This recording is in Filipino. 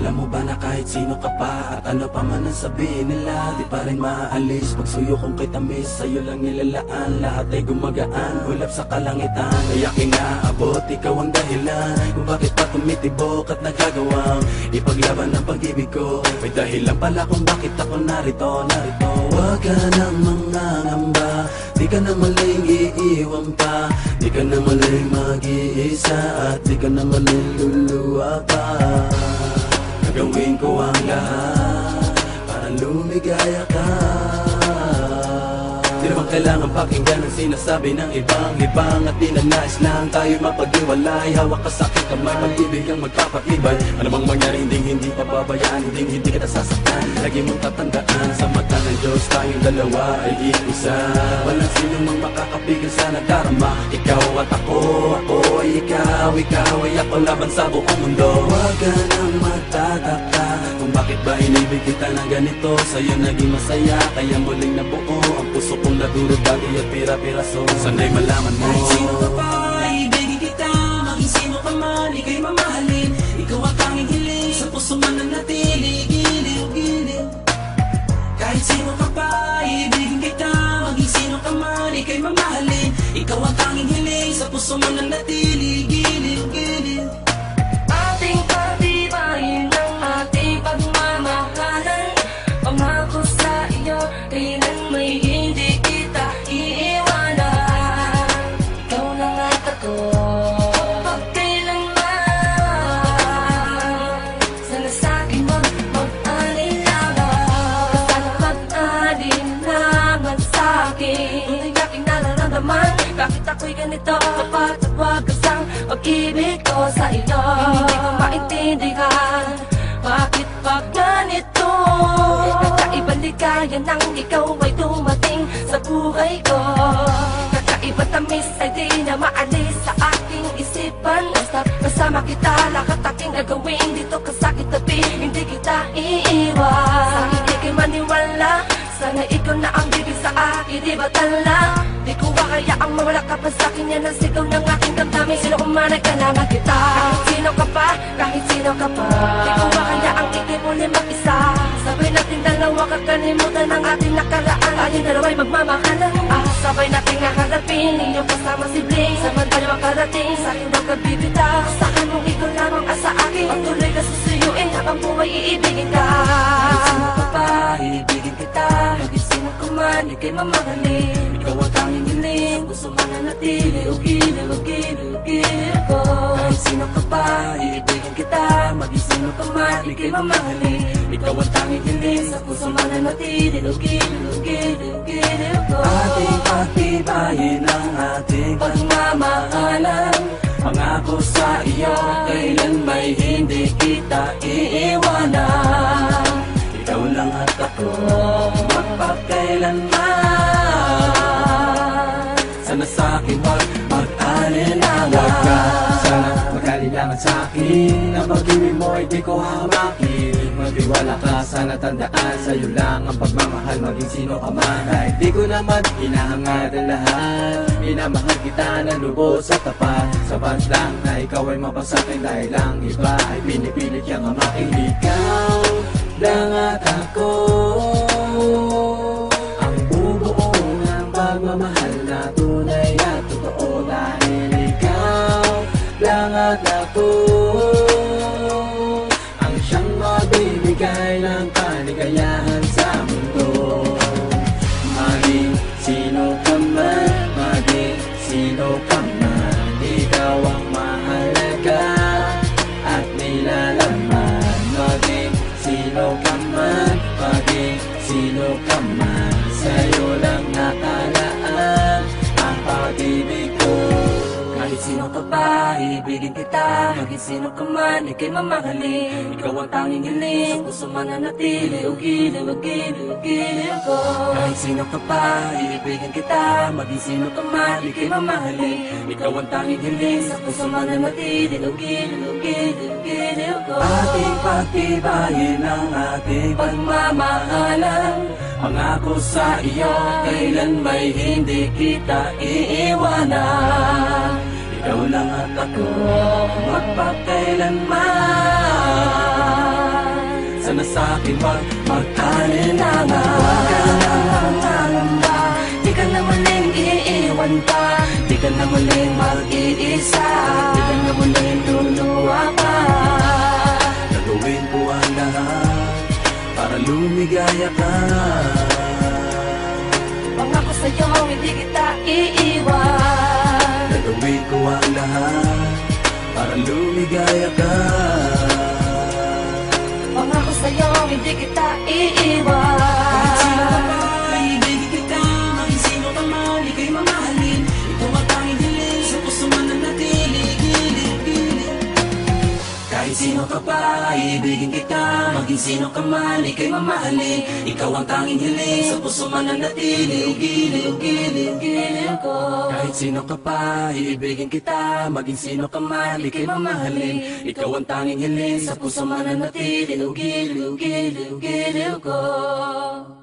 Alam mo ba na kahit sino ka pa at ano pa man ang sabihin nila, di pa rin maaalis pag suyo kong kitamis. Sa'yo lang nilalaan, lahat ay gumagaan, ulap sa kalangitan. Kaya kinaabot, ikaw ang dahilan kung bakit pa tumitibok at nagagawang ipaglaban ang pag-ibig ko. May dahilan pala kung bakit ako narito. Huwag ka nang mangangamba, di ka na maling iiwan pa, di ka na maling mag-iisa, at di ka na maling luluwa pa. Gagawin ko ang lahat para lumigaya ka. Di naman kailangan pakinggan ang sinasabi ng ibang at di na nais lang tayo mapag-iwalay. Hawak ka sa aking kamay, pag-ibig ang magpapatibay. Ano mang mangyari, hindi pababayaan, hindi kita sasaktan. Lagi mong tatandaan, sa mata ng Diyos tayong dalawa ay iisa. Walang sino mang makakapigil sa nadarama. Ikaw at ako ay ikaw ay ako laban sa buong mundo. Huwag ka nang magtataka kung bakit ba inibig kita ng ganito. Sa'yo naging masaya, kaya muling nabuo ang puso kong nadurog dati at pira-piraso. Sana'y malaman mo, kahit sino ka pa, ibigin kita. Maging sino ka man, ika'y mamahalin. Ikaw ang tanging hiling, sa puso man nanatili. Giliw. Kahit sino ka pa, ibigin kita. Maging sino ka man, ika'y mamahalin. Ikaw ang tanging hiling, sa puso man nanatili. Giliw. Ating pagtibayin ng ating pagmamahalan. Pangako sa iyo, kailan may hindi kita iiwanan. Ikaw lang at ako, pagkailanman. Sana sa'kin mag-alinlangan. Sana mag-alinlangan sa'kin. Tunay aking nararamdaman, bakit ako'y ganito? Kapat at wagasang pag-ibig ko sa iyo. Hindi ko maintindihan, bakit pag ganito? Kakaibang ligaya nang ikaw ay dumating sa buhay ko. Kakaibang tamis ay di na maalis sa aking isipan. Basta't kasama kita, lahat aking gagawin dito ka sa aking tabi. Hindi kita iiwan, sa hindi kay maniwala. Sana ikaw na ang bibig sa akin, di ba tala? Di ko kaya ang mawala ka pa sa'kin. Yan ang sigaw ng aking damdamin. Sino kung man ay kailangan kita. Kahit sino ka pa, kahit sino ka pa. Di ko kaya ang ikimuli mag-isa. Sabay natin dalawa, kakalimutan ang ating nakaraan. Tayong dalawa'y magmamahalan. Sabay natin haharapin inyong kasama si Bling. Samantala makarating, sa'kin daw ka bibitaw. Sa'kin mong ikaw lamang asa akin. Pagtuloy ka susuyuin habang buhay iibigin ka. Kahit sino ka pa, ibigin kita. Maging sino ka man, ika'y mamahalin. Ikaw ang tanging hiling, gusto man nanatili. Giliw ko. Kahit sino ka pa, ibigin kita. Maging sino ka man, ika'y mamahalin. Ikaw ang tanging hiling, sa puso man nanatili. Giliw ko. Ating pagtibayin ang ating pagmamahalan. Pangako sa iyo, kailan may hindi kita iiwanan. Ikaw lang at ako, magpakailanman. Sana sa'kin wag mag-alinlangan. Huwag ka sana mag-alinlangan sa'kin. Ang pag-ibig mo ay di ko hamakin. Magtiwala ka, sana tandaan. Sa'yo lang ang pagmamahal, maging sino ka man. Kahit di ko naman hinahangad ang lahat. Minamahal kita na lubos at tapat. Sapat lang na ikaw ay mapasakin. Dahil lang iba ay pinipilit kang amakin. Ikaw lang at ako, ang bubuo ng pagmamahal na tunay at totoo. Dahil ikaw lang at ako, ang siyang magbibigay ng kaligayahan sa mundo. Maging sino ka man, maging sino ka man, ikaw ang mahalaga at nilalaman. Maging sino ka man, maging sino ka man, sa'yo lang nakalaan ang pag-ibig ko. Kahit sino ka pa, ibigin kita. Maging sino ka man, ika'y mamahalin. Ikaw ang tanging hiling, sa puso man nanatili. Giliw ko. Kahit sino ka pa, ibigin kita. Maging sino ka man, ika'y mamahalin. Ikaw ang tanging hiling, sa puso man nanatili. Giliw ko. Ating pagtibayin ang ating pagmamahalan. Pangako sa iyo, kailan may hindi kita iiwanan. Ikaw lang at ako, magpakailanman. sana sa'kin mag-alinlangan. Huwag ka na lang mangangamba, di ka na muling iiwan pa, di ka na muling mag-iisa, di ka na muling luluwa pa. Gagawin ko ang lahat para lumigaya ka. Pangako sa'yo, hindi kita iiwan. Gagawin ko ang lahat para lumigaya ka. Pangako sa'yo, hindi kita Kahit sino ka iiwan. pa, ibigin kita. Maging sino ka man, ika'y mamahalin. Ikaw ang tanging hiling sa puso man nanatili. Kahit sino ka pa, ibigin kita. Maging sino ka man, ika'y mamahalin. Ikaw ang tanging hiling sa puso man nanatili. Giliw ko. Kahit sino ka pa, ibigin kita. Maging sino ka man, ika'y mamahalin. Ikaw ang tanging hiling sa puso man nanatili. Giliw ko.